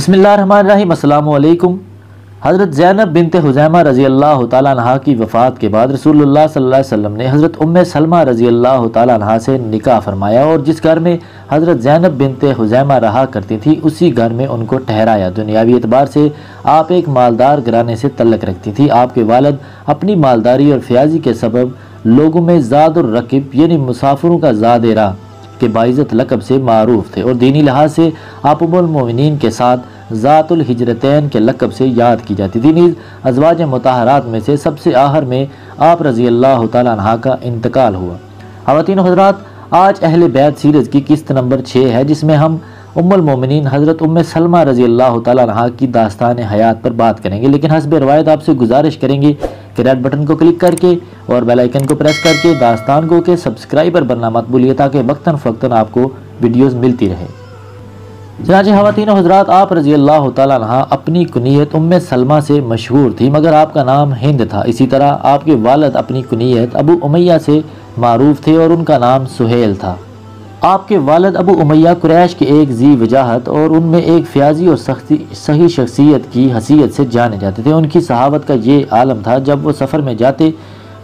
बिस्मिल्लाहिर्रहमानिर्रहीम। अस्सलामु अलैकुम। हज़रत ज़ैनब बिनत हुज़ैमा रज़ी अल्लाह तआला अन्हा की वफ़ात के बाद रसूलुल्लाह सल्लल्लाहु अलैहि वसल्लम ने हज़रत उम्मे सलमा रज़ी अल्लाह तआला अन्हा से निकाह फरमाया और जिस घर में हज़रत ज़ैनब बिनत हुज़ैमा रहा करती थी उसी घर में उनको ठहराया। दुनियावी एतबार से आप एक मालदार घराने से तल्लक रखती थी। आपके वालिद अपनी मालदारी और फयाजी के सबब लोगों में ज़ादुर रकीब यानी मुसाफिरों का ज़ादे राह के बाइज़्ज़त लक़ब से मारूफ थे और दीनी लिहाज से आप उम्मुल मोमिनीन के साथ ज़ातुल हिजरतैन के लक़ब से याद की जाती थी। नीज़ अज़वाज मुताहरात में से सबसे आखिर में आप रज़ी अल्लाह तआला अन्हा का इंतकाल हुआ। ख़वातीन हज़रात, आज अहले बैत सीरीज़ की किस्त नंबर 6 है जिसमें हम उम्मुल मोमिनीन हज़रत उम्मे सलमा रज़ी अल्लाह तआला अन्हा की दास्तान हयात पर बात करेंगे। लेकिन हस्ब रवायत आपसे गुजारिश करेंगे कि रेड बटन को क्लिक करके और बेल आइकन को प्रेस करके दास्तान को के सब्सक्राइबर बनना मत भूलिए ताकि वक्तन फ़क्तन आपको वीडियोज़ मिलती रहे। जनाजे ख़वातीन हज़रात, आप रज़ी अल्लाह तआला अन्हा अपनी कुनियत उम्मे सलमा से मशहूर थी मगर आपका नाम हिंद था। इसी तरह आपके वालिद अपनी कुनियत अबू उमैया से मारूफ थे और उनका नाम सुहेल था। आपके वालिद अबू उमैया कुरैश के एक जी वजाहत और उनमें एक फ़याज़ी और सही शख्सियत की हसीयत से जाने जाते थे। उनकी सहावत का ये आलम था, जब वो सफ़र में जाते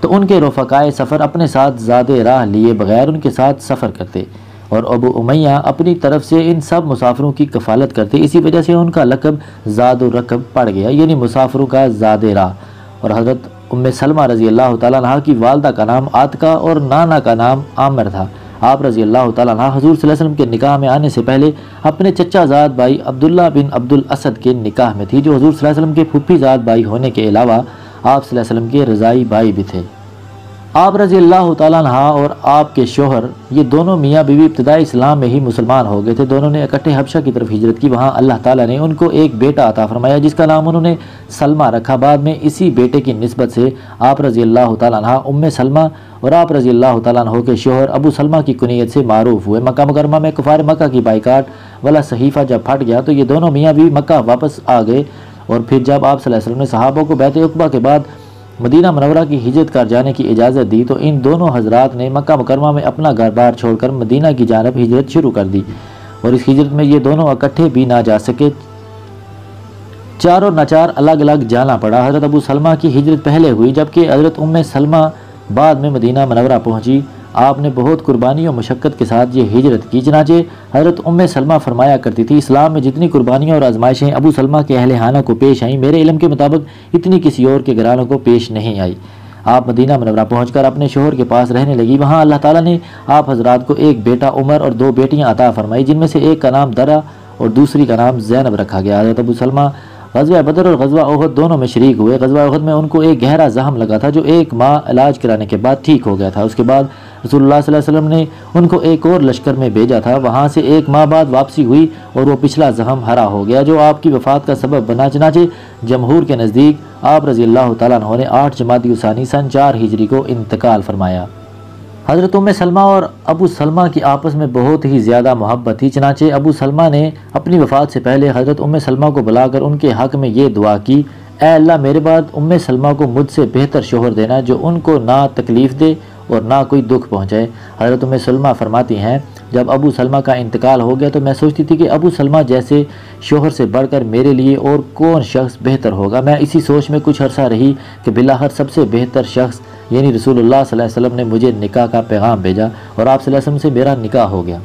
तो उनके रफ़क़ाए सफ़र अपने साथ ज़ादे राह लिए बगैर उनके साथ सफ़र करते और अबू उमैया अपनी तरफ से इन सब मुसाफिरों की कफ़ालत करते। इसी वजह से उनका लक़ब ज़ादुर रकब पड़ गया, यानी मुसाफिरों का ज़ादे राह। और हज़रत उम्मे सलमा रज़ी अल्लाह तआला अन्हा की वालदा का नाम आतिका और नाना का नाम आमिर था। आप रज़ी अल्लाह तआला अन्हा हज़ूर सल्लल्लाहु अलैहि वसल्लम के निकाह में आने से पहले अपने चचाज़ाद भाई अब्दुल्ला बिन अब्दुल असद के निकाह में थी, जो हज़ूर सल्लल्लाहु अलैहि वसल्लम के फूफीज़ाद भाई होने के अलावा आप सल्लल्लाहु अलैहि वसल्लम के रज़ाई भाई भी थे। आप रज़ी अल्लाह तआला अन्हा और आपके शोहर ये दोनों मियाँ बीवी इब्तिदाई इस्लाम में ही मुसलमान हो गए थे। दोनों ने इकट्ठे हबशा की तरफ हिजरत की। वहाँ अल्लाह ताला ने उनको एक बेटा अता फरमाया जिसका नाम उन्होंने सलमा रखा। बाद में इसी बेटे की निस्बत से आप रज़ी अल्लाह तआला अन्हा उम्मे सलमा और आप रज़ी अल्लाह तआला अन्हु के शोहर अबू सलमा की कुनियत से मारूफ हुए। मक्का मुकरमा में कुफार मक्का की बाइकाट वाला सहीफ़ा जब फट गया तो ये दोनों मियाँ बीवी मक्का वापस आ गए और फिर जब आप सल्लल्लाहु अलैहि वसल्लम ने सहाबा को बैत उक़बा के बाद मदीना मनव्वरा की हिजरत कर जाने की इजाज़त दी तो इन दोनों हजरात ने मक्का मुकरमा में अपना घर बार छोड़कर मदीना की जानब हिजरत शुरू कर दी और इस हिजरत में ये दोनों इकट्ठे भी ना जा सके, चारों नाचार अलग अलग जाना पड़ा। हज़रत अबू सलमा की हिजरत पहले हुई जबकि हज़रत उम्मे सलमा बाद में मदीना मनव्वरा पहुँची। आपने बहुत कुर्बानी और मशक्क़त के साथ ये हिजरत की। चनाचे हज़रत उम्मे सलमा फरमाया करती थी, इस्लाम में जितनी कुर्बानियाँ और आजमाइशें अबू सलमा के अहले हाना को पेश आईं, मेरे इल्म के मुताबिक इतनी किसी और के घरानों को पेश नहीं आई। आप मदीना मनव्वरा पहुंचकर अपने शोहर के पास रहने लगी। वहाँ अल्लाह ताला ने आप हजरात को एक बेटा उमर और 2 बेटियाँ अता फरमाई, जिनमें से एक का नाम दरा और दूसरी का नाम ज़ैनब रखा गया। हज़रत अबू सलमा ग़ज़वा बदर और ग़ज़वा उहद दोनों में शरीक हुए। ग़ज़वा उहद में उनको एक गहरा ज़ख़म लगा था जो 1 माह इलाज कराने के बाद ठीक हो गया था। उसके बाद रसूलुल्लाह सल्लल्लाहु अलैहि वसल्लम ने उनको एक और लश्कर में भेजा था। वहाँ से 1 माह बाद वापसी हुई और वो पिछला ज़ख़म हरा हो गया जो आपकी वफ़ात का सबब बना। चनाचे जमहूर के नज़दीक आप रज़ी अल्लाह तआला अन्हु ने 8 जमादी उसानी सन 4 हिजरी को इंतकाल फरमाया। हज़रत उम्मे सलमा और अबू सलमा की आपस में बहुत ही ज़्यादा मोहब्बत थी। चनाचे अबू सलमा ने अपनी वफ़ात से पहले हज़रत उम्मे सलमा को बुलाकर उनके हक़ में ये दुआ की, ऐ अल्लाह मेरे बाद उम्मे सलमा को मुझसे बेहतर शोहर देना जो उनको ना तकलीफ़ दे और ना कोई दुख पहुँचाए। हज़रत उम्मे सलमा फरमाती हैं, जब अबू सलमा का इंतकाल हो गया तो मैं सोचती थी कि अबू सलमा जैसे शोहर से बढ़कर मेरे लिए और कौन शख्स बेहतर होगा। मैं इसी सोच में कुछ अरसा रही कि बिलाखिर सबसे बेहतर शख्स यानी रसूलुल्लाह सल्लल्लाहु अलैहि वसल्लम ने मुझे निकाह का पैगाम भेजा और आप सल्लल्लाहु अलैहि वसल्लम से मेरा निकाह हो गया।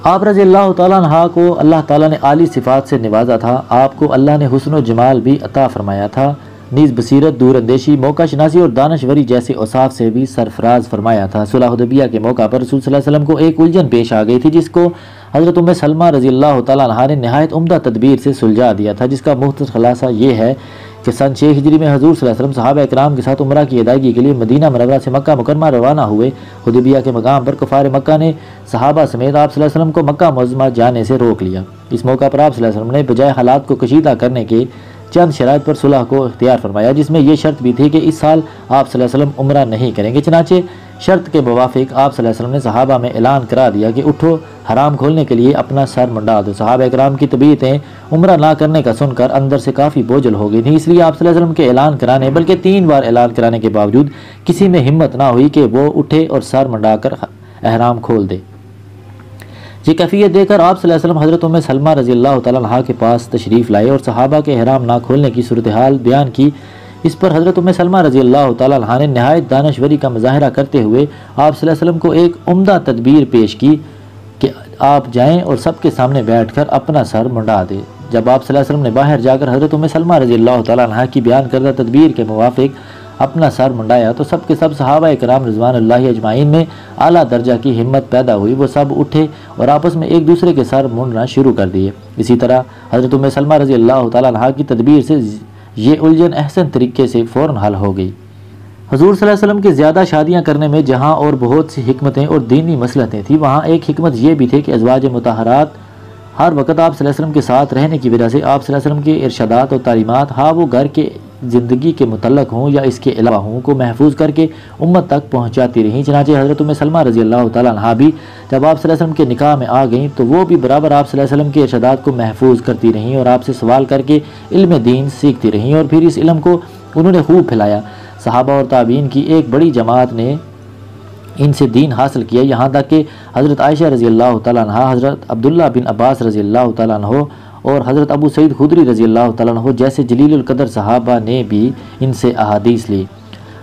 आप रज़ी अल्लाह तआला अन्हा को अल्लाह ताला ने आली सिफ़ात से नवाजा था। आपको अल्लाह ने हुस्न व जमाल भी अता फरमाया था। नीज़ बसीरत, दूर अंदेशी, मौका शनासी और दानशवरी जैसे औसाफ से भी सरफराज फरमाया था। सुलह हुदैबिया के मौका पर रसूल सल्लल्लाहु अलैहि वसल्लम को एक उलझन पेश आ गई थी जिसको हज़रत उम्मे सलमा रज़ी अल्लाह तआला अन्हा ने नहायत उम्दा तदबीर से सुलझा दिया था, जिसका मुख्तसर खुलासा ये है कि सन 6 हिजरी में हज़ूर सल्लल्लाहु अलैहि वसल्लम सहाबा इकराम के साथ उम्रा की अदायगी के लिए मदीना मनव्वरा से मक्का मुकरमा रवाना हुए। हुदैबिया के मकाम पर कुफार मक्का ने सहाबा समेत आप सल्लल्लाहु अलैहि वसल्लम को मक्का मुअज़्ज़मा जाने से रोक लिया। इस मौका पर आप सल्लल्लाहु अलैहि वसल्लम ने बजाय हालात को कशीदा करने के चंद शराइत पर सुलह को इख्तियार फरमाया, जिसमें यह शर्त भी थी कि इस साल आप सल्लल्लाहु अलैहि वसल्लम उम्रा नहीं करेंगे। चनाचे शर्त के मुवाफिक आप सल्लल्लाहु अलैहि वसल्लम ने सहाबा में ऐलान करा दिया कि उठो, हराम खोलने के लिए अपना सर मुंडा दो। सहाबा इकराम की तबीयतें उम्रा ना करने का सुनकर अंदर से काफ़ी बोझल हो गई थी, इसलिए आप सल्लल्लाहु अलैहि वसल्लम के ऐलान कराने बल्कि 3 बार ऐलान कराने के बावजूद किसी में हिम्मत ना हुई कि वो उठे और सर मुंडा कर एहराम खोल दे। ये कैफियत देखकर आप सल्लल्लाहु अलैहि वसल्लम हज़रत उम्मे सलमा रज़ी अल्लाह तआला अन्हा के पास तशरीफ़ लाए और सहाबा के ihram ना खोलने की सूरत हाल बयान की। इस पर हज़रत उम्मे सलमा रज़ी अल्लाह तआला अन्हा ने नहायत दानश्वरी का मुज़ाहरा करते हुए आप सल्लल्लाहु अलैहि वसल्लम को एक उम्दा तदबीर पेश की कि आप जाएँ और सबके सामने बैठ कर अपना सर मुंडा दें। जब आप सल्लल्लाहु अलैहि वसल्लम ने बाहर जाकर हज़रत उम्मे सलमा रज़ी अल्लाह तआला अन्हा की बयान करदा तदबीर के मुवाफ़िक अपना सर मुंडाया तो सब के सब सहाबा इकराम रिज़वानुल्लाहि अजमाइन में आला दर्जा की हिम्मत पैदा हुई। वो सब उठे और आपस में एक दूसरे के सर मुंडना शुरू कर दिए। इसी तरह हज़रत उम्मे सलमा रज़ी अल्लाह तआला अन्हा की तदबीर से ये उलझन अहसन तरीके से फ़ौरन हल हो गई। हुज़ूर सल्लल्लाहु अलैहि वसल्लम की ज़्यादा शादियाँ करने में जहाँ और बहुत सी हिकमतें और दीनी मसलहतें थी, वहाँ एक हिकमत ये भी थी कि अज़वाज मुतहरात हर वक्त आप सल्लल्लाहु अलैहि वसल्लम के साथ रहने की वजह से आप सल्लल्लाहु अलैहि वसल्लम के इरशादात और तालीमात, हाँ वो घर के ज़िंदगी के मुतल्लक हों या इसके अलावा हों, को महफूज करके उम्मत तक पहुँचाती रहीं। चनाचे हज़रत उम्मे सलमा रज़ी अल्लाह तआला अन्हा भी जब आप सल्लल्लाहु अलैहि वसल्लम के निकाह में आ गईं तो वो भी बराबर आप सल्लल्लाहु अलैहि वसल्लम के इरशादात को महफूज करती रहीं और आपसे सवाल करके इल्म दीन सीखती रहीं और फिर इस इल्म को उन्होंने खूब फैलाया। सहाबा और ताबीन की एक बड़ी जमात ने इनसे दीन हासिल किया, यहाँ तक कि हज़रत आयशा रज़ी अल्लाह तआला अन्हा, हज़रत अब्दुल्ला बिन अब्बास रज़ी अल्लाह तआला अन्हो और हज़रत अबू सईद खुदरी रज़ी अल्लाह तआला अन्हो जैसे जलीलुल कदर सहाबा ने भी इनसे अहादीस ली।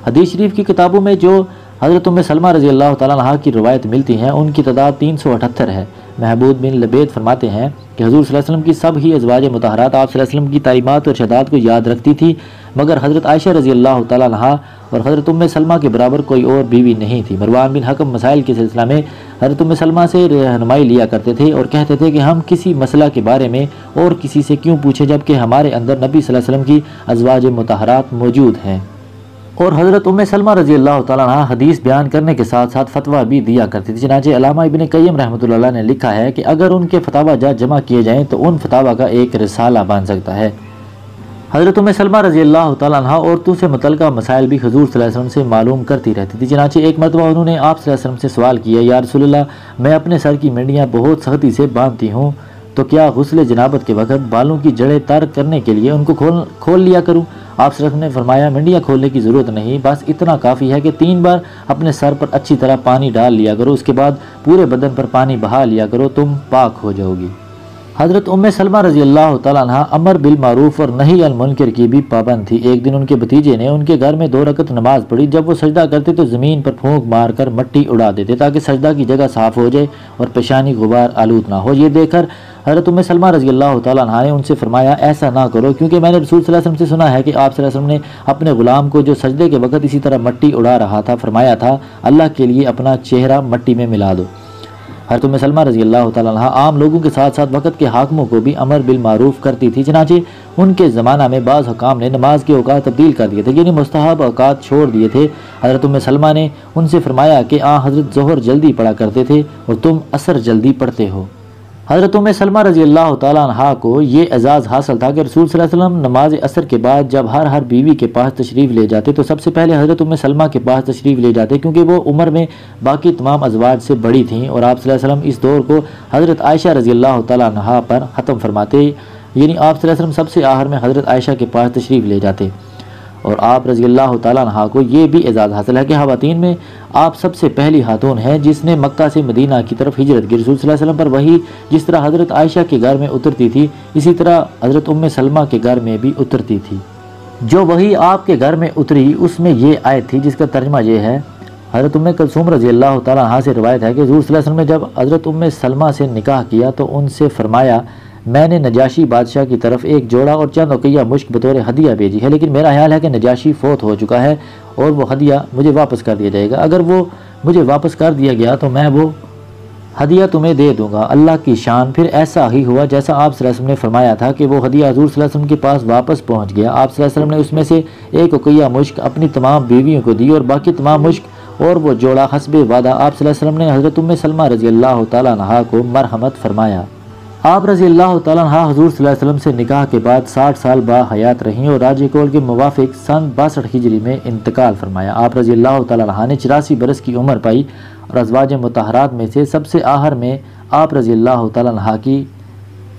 हदीस शरीफ की किताबों में जो हज़रत उम्मे सलमा रज़ी अल्लाह तआला अन्हा की रवायत मिलती हैं उनकी तादाद 378 है। महबूब बिन लबैद फरमाते हैं कि हुज़ूर सल्लल्लाहु अलैहि वसल्लम की सब ही अज़वाज मुतहरात आप सल्लल्लाहु अलैहि वसल्लम की तालीमात और इरशादात को याद रखती थी, मगर हज़रत आयशा रज़ी अल्लाह तआला अन्हा और हज़रत उम्मे सलमा के बराबर कोई और बीवी नहीं थी। मरवान बिन हकम मसाइल के सिलसिला में हज़रत उम्मे सलमा से रहनुमाई लिया करते थे और कहते थे कि हम किसी मसला के बारे में और किसी से क्यों पूछें जबकि हमारे अंदर नबी सल्लल्लाहु अलैहि वसल्लम की अज़वाज मुतहरात मौजूद हैं। और हज़रत उम्मे सलमा रज़ी अल्लाह तआला अन्हा हदीस बयान करने के साथ साथ फतवा भी दिया करती थी। चनाचे अल्लामा इब्न क़य्यिम रहमतुल्लाह अलैह ने लिखा है कि अगर उनके फतावा जमा किए जाएँ तो उन फतावा का एक रिसाला बन सकता है। हज़रत उम्मे सलमा रज़ी अल्लाह तआला अन्हा औरतों से मुतल्लिक़ मसाइल भी हुज़ूर सल्लल्लाहु अलैहि वसल्लम से मालूम करती रहती थी। चनाचे एक मरतबा उन्होंने आप सल्लल्लाहु अलैहि वसल्लम से सवाल किया, या रसूलल्लाह, मैं अपने सर की मंडियाँ बहुत सख्ती से बांधती हूँ, तो क्या गुस्ल जनाबत के वक्त बालों की जड़ें तर करने के लिए उनको खोल लिया करूँ? आप सल्लल्लाहु अलैहि वसल्लम ने फरमाया, मंडियाँ खोलने की ज़रूरत नहीं, बस इतना काफ़ी है कि 3 बार अपने सर पर अच्छी तरह पानी डाल लिया करो, उसके बाद पूरे बदन पर पानी बहा लिया करो, तुम पाक हो जाओगी। हज़रत उम्मे सलमा रज़ी अल्लाह तआला अन्हा अमर बिल मारूफ और नही अल मुनकर की भी पाबंद थी। एक दिन उनके भतीजे ने उनके घर में 2 रकत नमाज पढ़ी। जब वो सजदा करते तो ज़मीन पर फूंक मार कर मट्टी उड़ा देते ताकि सजदा की जगह साफ़ हो जाए और पेशानी गुबार आलूद ना हो। ये देखकर हज़रत उम्मे सलमा रज़ी अल्लाह तआला अन्हा ने उनसे फरमाया, ऐसा ना करो, क्योंकि मैंने रसूल सल्लल्लाहु अलैहि वसल्लम से सुना है कि आप सल्लल्लाहु अलैहि वसल्लम ने अपने ग़ुलाम को जो सजदे के वक्त इसी तरह मट्टी उड़ा रहा था फरमाया था, अल्लाह के लिए अपना चेहरा मट्टी में मिला दो। हज़रत उम्मे सलमा रज़ी अल्लाह तआला अन्हा आम लोगों के साथ साथ वक़्त के हाकिमों को भी अमर बिल मारूफ करती थी। चनाचे उनके ज़माना में बाज़ हुकाम ने नमाज के औकात तब्दील कर दिए थे, यानी मुस्तहब औकात छोड़ दिए थे। हज़रत उम्मे सलमा ने उनसे फरमाया कि हज़रत ज़ोहर जल्दी पढ़ा करते थे और तुम असर जल्दी पढ़ते हो। हज़रत उम्मे सलमा रज़ी अल्लाह तआला अन्हा को ये एजाज़ हासिल था कि रसूल सल्लल्लाहु अलैहि वसल्लम नमाज असर के बाद जब हर बीवी के पास तशरीफ़ ले जाते तो सबसे पहले हज़रत उम्मे सलमा के पास तशरीफ़ ले जाते, क्योंकि वो उम्र में बाकी तमाम अज़वाज से बड़ी थीं और आप सल्लल्लाहु अलैहि वसल्लम इस दौर को हज़रत आयशा रज़ी अल्लाह तआला अन्हा पर ख़त्म फरमाते, यानी आप सल्लल्लाहु अलैहि वसल्लम सबसे आखिर में हज़रत आयशा के पास तशरीफ़ ले जाते। और आप रज़ी अल्लाह तआला अन्हा को ये भी एजाज़ हासिल है कि ख़वातीन में आप सबसे पहली खातून हैं जिसने मक्का से मदीना की तरफ हिजरत की। रसूल सल्लल्लाहु अलैहि वसल्लम पर वही जिस तरह हज़रत आयशा के घर में उतरती थी, इसी तरह हज़रत उम्मे सलमा के घर में भी उतरती थी। जो वही आपके घर में उतरी उसमें ये आयत थी जिसका तर्जमा ये है। हज़रत उम्मे कुलसूम रज़ी अल्लाह तआला अन्हा से रिवायत है कि रसूल सल्लल्लाहु अलैहि वसल्लम ने जब हज़रत उम्मे सलमा से निकाह किया तो उनसे फरमाया, मैंने नजाशी बादशाह की तरफ एक जोड़ा और चंद उकिया मुश्क बतौर हदिया भेजी है, लेकिन मेरा ख्याल है कि नजाशी फ़ौत हो चुका है और वो हदिया मुझे वापस कर दिया जाएगा। अगर वो मुझे वापस कर दिया गया तो मैं वो हदिया तुम्हें दे दूंगा। अल्लाह की शान। फिर ऐसा ही हुआ जैसा आप सल्लल्लाहु अलैहि वसल्लम ने फरमाया था कि वो हदिया हज़ूर सल्लल्लाहु अलैहि वसल्लम के पास वापस पहुँच गया। आप सल्लल्लाहु अलैहि वसल्लम ने उसमें से एक उकिया मुश्क अपनी तमाम बीवियों को दी और बाकी तमाम मुश्क और वो जोड़ा हस्बे वादा आप सल्लल्लाहु अलैहि वसल्लम ने हज़रत उम्मे सलमा रज़ी अल्लाह तआला अन्हा को मरहमत फरमाया। आप रज़ी अल्लाह तआला अन्हा हुज़ूर सल्लल्लाहु अलैहि वसल्लम से निकाह के बाद 60 साल बाहयात रहीं और राज कौल के मुवाफिक सन 62 हिजरी में इंतकाल फरमाया। आप रज़ी अल्लाह तआला अन्हा ने 84 बरस की उम्र पाई और अज़वाज मुतहरात में से सबसे आखिर में आप रज़ी अल्लाह तआला अन्हा की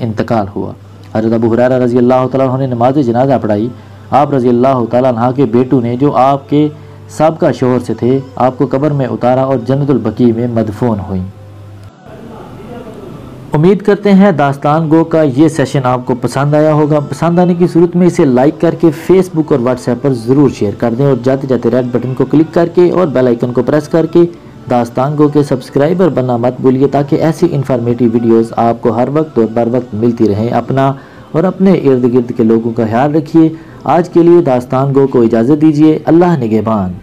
इंतकाल हुआ। हज़रत अबू हुरैरा रज़ी अल्लाह तआला अन्हु ने नमाज जनाजा पढ़ाई। आप रज़ी अल्लाह तआला अन्हा के बेटू ने जो आपके साबका शोहर से थे आपको कब्र में उतारा और जन्नतुल बकी में मदफून हुई। उम्मीद करते हैं दास्तान गो का ये सेशन आपको पसंद आया होगा। पसंद आने की सूरत में इसे लाइक करके फेसबुक और व्हाट्सएप पर ज़रूर शेयर कर दें और जाते जाते रेड बटन को क्लिक करके और बेल आइकन को प्रेस करके दास्तान गो के सब्सक्राइबर बनना मत भूलिए, ताकि ऐसी इन्फॉर्मेटिव वीडियोस आपको हर वक्त और बर वक्त मिलती रहें। अपना और अपने इर्द गिर्द के लोगों का ख्याल रखिए। आज के लिए दास्तान गो को इजाज़त दीजिए। अल्लाह निगहबान।